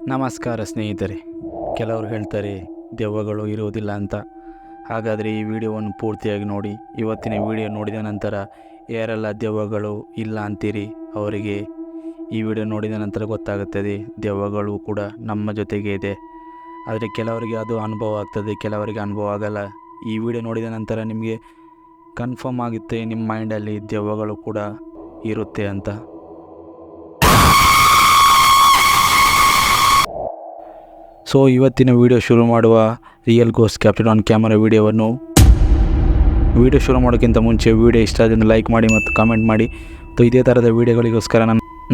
ನಮಸ್ಕಾರ ಸ್ನೇಹಿತರೆ. ಕೆಲವರು ಹೇಳ್ತಾರೆ ದೆವ್ವಗಳು ಇರುವುದಿಲ್ಲ ಅಂತ. ಹಾಗಾದರೆ ಈ ವಿಡಿಯೋವನ್ನು ಪೂರ್ತಿಯಾಗಿ ನೋಡಿ. ಇವತ್ತಿನ ವಿಡಿಯೋ ನೋಡಿದ ನಂತರ ಯಾರೆಲ್ಲ ದೆವ್ವಗಳು ಇಲ್ಲ ಅಂತೀರಿ ಅವರಿಗೆ ಈ ವಿಡಿಯೋ ನೋಡಿದ ನಂತರ ಗೊತ್ತಾಗುತ್ತದೆ ದೆವ್ವಗಳು ಕೂಡ ನಮ್ಮ ಜೊತೆಗೆ ಇದೆ. ಆದರೆ ಕೆಲವರಿಗೆ ಅದು ಅನುಭವ ಆಗ್ತದೆ, ಕೆಲವರಿಗೆ ಅನುಭವ ಆಗಲ್ಲ. ಈ ವಿಡಿಯೋ ನೋಡಿದ ನಂತರ ನಿಮಗೆ ಕನ್ಫರ್ಮ್ ಆಗುತ್ತೆ ನಿಮ್ಮ ಮೈಂಡಲ್ಲಿ ದೆವ್ವಗಳು ಕೂಡ ಇರುತ್ತೆ ಅಂತ. ಸೊ ಇವತ್ತಿನ ವಿಡಿಯೋ ಶುರು ಮಾಡುವ real ghost captured on camera video ಶುರು ಮಾಡೋಕ್ಕಿಂತ ಮುಂಚೆ ವಿಡಿಯೋ ಇಷ್ಟ ಆದರೆ ಲೈಕ್ ಮಾಡಿ ಮತ್ತು ಕಾಮೆಂಟ್ ಮಾಡಿ. ಮತ್ತು ಇದೇ ಥರದ ವೀಡಿಯೋಗಳಿಗೋಸ್ಕರ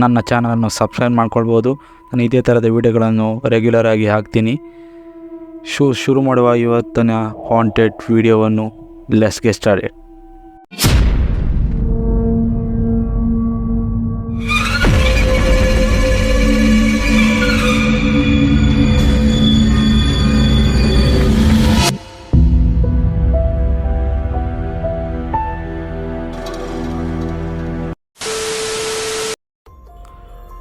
ನನ್ನ ಚಾನಲನ್ನು ಸಬ್ಸ್ಕ್ರೈಬ್ ಮಾಡ್ಕೊಳ್ಬೋದು. ನಾನು ಇದೇ ಥರದ ವೀಡಿಯೋಗಳನ್ನು ರೆಗ್ಯುಲರ್ ಆಗಿ ಹಾಕ್ತೀನಿ. ಶುರು ಮಾಡುವ ಇವತ್ತಿನ ಹಾಂಟೆಡ್ ವಿಡಿಯೋವನ್ನು. Let's get started.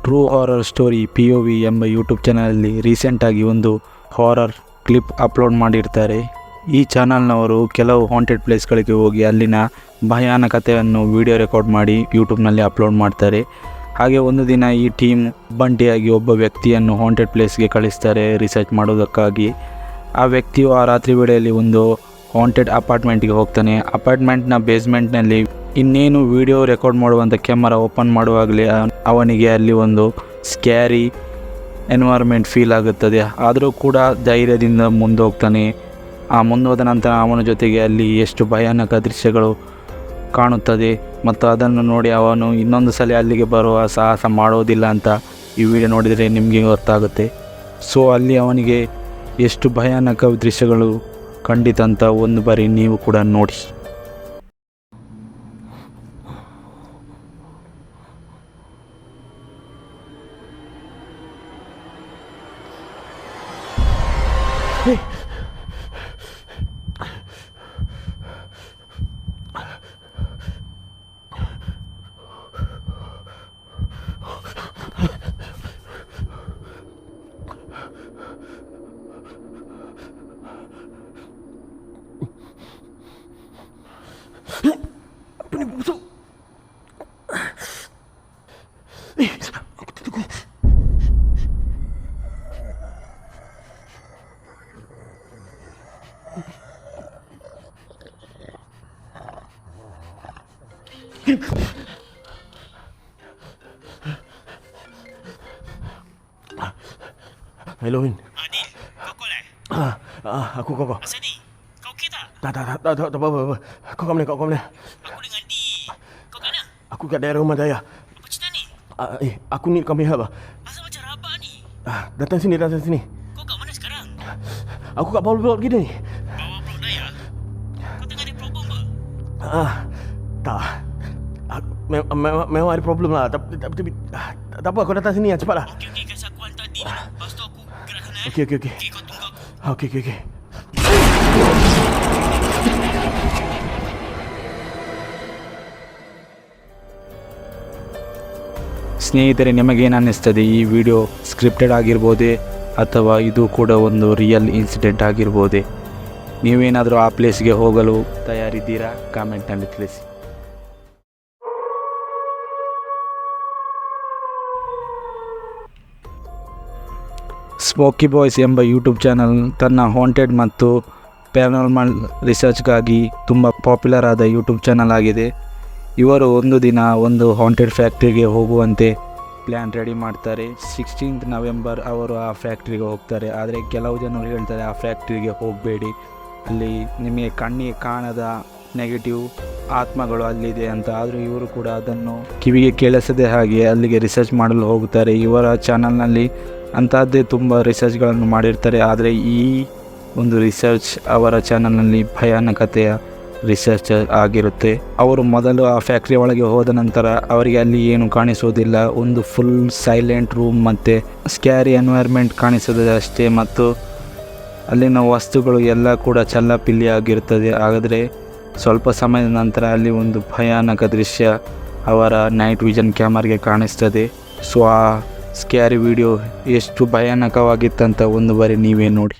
True horror story POV ಎಂಬ ಯೂಟ್ಯೂಬ್ ಚಾನಲಲ್ಲಿ ರೀಸೆಂಟಾಗಿ ಒಂದು ಹಾರರ್ ಕ್ಲಿಪ್ ಅಪ್ಲೋಡ್ ಮಾಡಿರ್ತಾರೆ. ಈ ಚಾನಲ್ನವರು ಕೆಲವು ಹಾಂಟೆಡ್ ಪ್ಲೇಸ್ಗಳಿಗೆ ಹೋಗಿ ಅಲ್ಲಿನ ಭಯಾನಕತೆಯನ್ನು ವಿಡಿಯೋ ರೆಕಾರ್ಡ್ ಮಾಡಿ ಯೂಟ್ಯೂಬ್ನಲ್ಲಿ ಅಪ್ಲೋಡ್ ಮಾಡ್ತಾರೆ. ಹಾಗೆ ಒಂದು ದಿನ ಈ ಟೀಮ್ ಬಂಟಿಯಾಗಿ ಒಬ್ಬ ವ್ಯಕ್ತಿಯನ್ನು ಹಾಂಟೆಡ್ ಪ್ಲೇಸ್ಗೆ ಕಳಿಸ್ತಾರೆ ರಿಸರ್ಚ್ ಮಾಡೋದಕ್ಕಾಗಿ. ಆ ವ್ಯಕ್ತಿಯು ಆ ರಾತ್ರಿ ವೇಳೆಯಲ್ಲಿ ಒಂದು ಹಾಂಟೆಡ್ ಅಪಾರ್ಟ್ಮೆಂಟ್ಗೆ ಹೋಗ್ತಾನೆ. ಅಪಾರ್ಟ್ಮೆಂಟ್ನ ಬೇಸ್ಮೆಂಟ್ನಲ್ಲಿ ಇನ್ನೇನು ವಿಡಿಯೋ ರೆಕಾರ್ಡ್ ಮಾಡುವಂಥ ಕ್ಯಾಮರಾ ಓಪನ್ ಮಾಡುವಾಗಲೇ ಅವನಿಗೆ ಅಲ್ಲಿ ಒಂದು ಸ್ಕ್ಯಾರಿ ಎನ್ವೈರ್ಮೆಂಟ್ ಫೀಲ್ ಆಗುತ್ತದೆ. ಆದರೂ ಕೂಡ ಧೈರ್ಯದಿಂದ ಮುಂದೋಗ್ತಾನೆ. ಆ ಮುಂದೋದ ನಂತರ ಅವನ ಜೊತೆಗೆ ಅಲ್ಲಿ ಎಷ್ಟು ಭಯಾನಕ ದೃಶ್ಯಗಳು ಕಾಣುತ್ತದೆ ಮತ್ತು ಅದನ್ನು ನೋಡಿ ಅವನು ಇನ್ನೊಂದು ಸಲ ಅಲ್ಲಿಗೆ ಬರುವ ಸಾಹಸ ಮಾಡೋದಿಲ್ಲ ಅಂತ ಈ ವಿಡಿಯೋ ನೋಡಿದರೆ ನಿಮಗೆ ಗೊತ್ತಾಗುತ್ತೆ. ಸೊ ಅಲ್ಲಿ ಅವನಿಗೆ ಎಷ್ಟು ಭಯಾನಕ ದೃಶ್ಯಗಳು ಖಂಡಿತ ಅಂತ ಒಂದು ಬಾರಿ ನೀವು ಕೂಡ ನೋಡಿ. Apa ni busuk? Aku tunggu. Hello, Win. Adil, kau call Aku kau. Asal ni? Kau okey tak? Tak apa. Kau kat mana? Aku dengan Di. Kau kat mana? Aku kat daerah rumah Daya. Apa cerita ni? Aku ni kami apa? Asal macam rabak ni? Datang sini. Kau kat mana sekarang? Aku kat bawah blok gini ni. Bawah blok Daya? Kau tengah ada problem ke? Tak. Memang ada problem lah. Tapi tak apa, kau datang sini lah, cepatlah. Okey, kasi aku hantar Di dulu. Lepas tu aku gerak sana Okey. Okey, kau tunggu aku. Okey. ಸ್ನೇಹಿತರೆ, ನಿಮಗೇನು ಅನ್ನಿಸ್ತದೆ? ಈ video scripted ಆಗಿರ್ಬೋದೇ ಅಥವಾ ಇದು ಕೂಡ ಒಂದು real incident ಆಗಿರ್ಬೋದೇ? ನೀವೇನಾದರೂ ಆ ಪ್ಲೇಸ್ಗೆ ಹೋಗಲು ತಯಾರಿದ್ದೀರಾ? ಕಾಮೆಂಟ್ನಲ್ಲಿ ತಿಳಿಸಿ. ಸ್ಮೋಕಿ ಬಾಯ್ಸ್ ಎಂಬ ಯೂಟ್ಯೂಬ್ ಚಾನಲ್ ತನ್ನ ಹಾಂಟೆಡ್ ಮತ್ತು ಪ್ಯಾರಾನಾರ್ಮಲ್ ರಿಸರ್ಚ್ಗಾಗಿ ತುಂಬ ಪಾಪ್ಯುಲರ್ ಆದ ಯೂಟ್ಯೂಬ್ ಚಾನಲ್ ಆಗಿದೆ. ಇವರು ಒಂದು ದಿನ ಒಂದು ಹಾಂಟೆಡ್ ಫ್ಯಾಕ್ಟ್ರಿಗೆ ಹೋಗುವಂತೆ ಪ್ಲ್ಯಾನ್ ರೆಡಿ ಮಾಡ್ತಾರೆ. 16th ನವೆಂಬರ್ ಅವರು ಆ ಫ್ಯಾಕ್ಟ್ರಿಗೆ ಹೋಗ್ತಾರೆ. ಆದರೆ ಕೆಲವು ಜನರು ಹೇಳ್ತಾರೆ ಆ ಫ್ಯಾಕ್ಟ್ರಿಗೆ ಹೋಗಬೇಡಿ, ಅಲ್ಲಿ ನಿಮಗೆ ಕಣ್ಣಿಗೆ ಕಾಣದ ನೆಗೆಟಿವ್ ಆತ್ಮಗಳು ಅಲ್ಲಿದೆ ಅಂತ. ಆದರೂ ಇವರು ಕೂಡ ಅದನ್ನು ಕಿವಿಗೆ ಕೇಳಿಸದೆ ಹಾಗೆ ಅಲ್ಲಿಗೆ ರಿಸರ್ಚ್ ಮಾಡಲು ಹೋಗುತ್ತಾರೆ. ಇವರ ಚಾನಲ್ನಲ್ಲಿ ಅಂಥದ್ದೇ ತುಂಬ ರಿಸರ್ಚ್ಗಳನ್ನು ಮಾಡಿರ್ತಾರೆ. ಆದರೆ ಈ ಒಂದು ರಿಸರ್ಚ್ ಅವರ ಚಾನಲ್ನಲ್ಲಿ ಭಯಾನಕತೆಯ ರಿಸರ್ಚ್ ಆಗಿರುತ್ತೆ. ಅವರು ಮೊದಲು ಆ ಫ್ಯಾಕ್ಟ್ರಿ ಒಳಗೆ ಹೋದ ನಂತರ ಅವರಿಗೆ ಅಲ್ಲಿ ಏನು ಕಾಣಿಸೋದಿಲ್ಲ, ಒಂದು ಫುಲ್ ಸೈಲೆಂಟ್ ರೂಮ್ ಮತ್ತು ಸ್ಕ್ಯಾರಿ ಎನ್ವೈರ್ಮೆಂಟ್ ಕಾಣಿಸೋದು ಅಷ್ಟೇ. ಮತ್ತು ಅಲ್ಲಿನ ವಸ್ತುಗಳು ಎಲ್ಲ ಕೂಡ ಚಲ್ಲಪಿಲ್ಲಿ ಆಗಿರುತ್ತದೆ. ಹಾಗಾದರೆ ಸ್ವಲ್ಪ ಸಮಯದ ನಂತರ ಅಲ್ಲಿ ಒಂದು ಭಯಾನಕ ದೃಶ್ಯ ಅವರ ನೈಟ್ ವಿಷನ್ ಕ್ಯಾಮರಾಗೆ ಕಾಣಿಸ್ತದೆ. ಸೊ ಆ ಸ್ಕ್ಯಾರಿ ವಿಡಿಯೋ ಎಷ್ಟು ಭಯಾನಕವಾಗಿತ್ತಂತ ಒಂದು ಬಾರಿ ನೀವೇ ನೋಡಿ.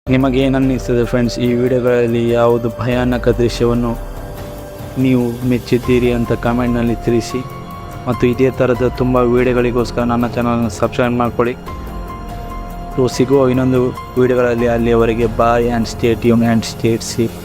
ನಿಮಗೇನನ್ನಿಸ್ತದೆ ಫ್ರೆಂಡ್ಸ್, ಈ ವಿಡಿಯೋಗಳಲ್ಲಿ ಯಾವುದು ಭಯಾನಕ ದೃಶ್ಯವನ್ನು ನೀವು ಮೆಚ್ಚಿದ್ದೀರಿ ಅಂತ ಕಮೆಂಟ್ನಲ್ಲಿ ತಿಳಿಸಿ. ಮತ್ತು ಇದೇ ಥರದ ತುಂಬ ವಿಡಿಯೋಗಳಿಗೋಸ್ಕರ ನನ್ನ ಚಾನಲನ್ನು ಸಬ್ಸ್ಕ್ರೈಬ್ ಮಾಡ್ಕೊಳ್ಳಿ. ಸಿಗುವ ಇನ್ನೊಂದು ವಿಡಿಯೋಗಳಲ್ಲಿ, ಅಲ್ಲಿಯವರೆಗೆ bye and stay tuned and stay safe.